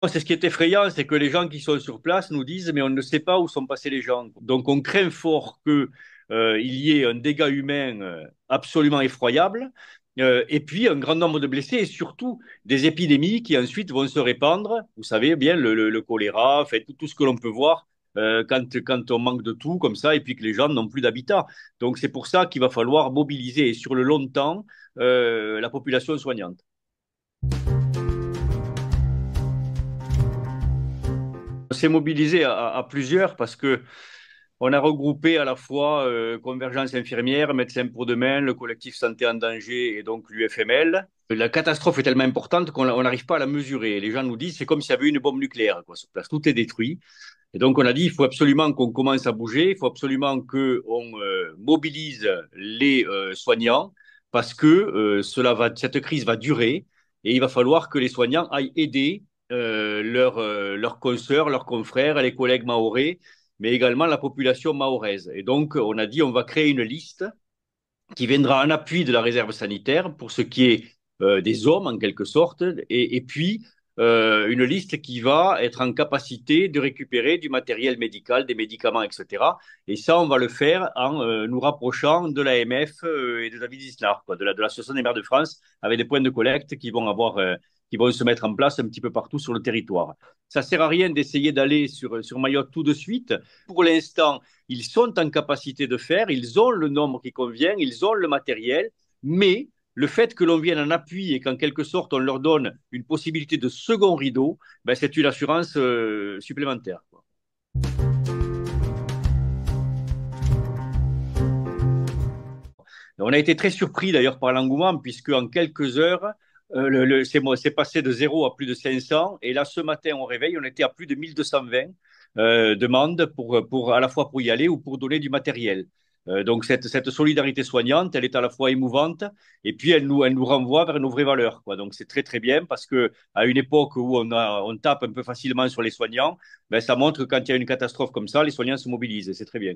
C'est ce qui est effrayant, c'est que les gens qui sont sur place nous disent, mais on ne sait pas où sont passés les gens. Donc on craint fort que il y ait un dégât humain absolument effroyable, et puis un grand nombre de blessés, et surtout des épidémies qui ensuite vont se répandre. Vous savez bien, le choléra, fait, tout ce que l'on peut voir quand on manque de tout comme ça, et puis que les gens n'ont plus d'habitat. Donc c'est pour ça qu'il va falloir mobiliser sur le long terme la population soignante. On s'est mobilisé à plusieurs parce que on a regroupé à la fois Convergence infirmière, Médecins pour demain, le collectif Santé en danger et donc l'UFML. La catastrophe est tellement importante qu'on n'arrive pas à la mesurer. Les gens nous disent c'est comme s'il y avait une bombe nucléaire quoi, sur place. Tout est détruit. Et donc on a dit il faut absolument qu'on commence à bouger, il faut absolument qu'on mobilise les soignants parce que cette crise va durer et il va falloir que les soignants aillent aider leurs consoeurs, leurs confrères, les collègues mahorais, mais également la population mahoraise. Et donc on a dit on va créer une liste qui viendra en appui de la réserve sanitaire pour ce qui est des hommes en quelque sorte, et puis une liste qui va être en capacité de récupérer du matériel médical, des médicaments, etc. Et ça, on va le faire en nous rapprochant de l'AMF et de David Isnard, quoi, de l'Association des maires de France, avec des points de collecte qui vont se mettre en place un petit peu partout sur le territoire. Ça sert à rien d'essayer d'aller sur Mayotte tout de suite. Pour l'instant, ils sont en capacité de faire, ils ont le nombre qui convient, ils ont le matériel, mais le fait que l'on vienne en appui et qu'en quelque sorte on leur donne une possibilité de second rideau, ben, c'est une assurance supplémentaire, quoi. On a été très surpris d'ailleurs par l'engouement, puisque en quelques heures, c'est passé de 0 à plus de 500. Et là, ce matin, au réveil, on était à plus de 1220 demandes à la fois pour y aller ou pour donner du matériel. Donc cette solidarité soignante, elle est à la fois émouvante et puis elle nous renvoie vers nos vraies valeurs, quoi. Donc c'est très très bien parce que à une époque où on tape un peu facilement sur les soignants, ben, ça montre que quand il y a une catastrophe comme ça, les soignants se mobilisent et c'est très bien.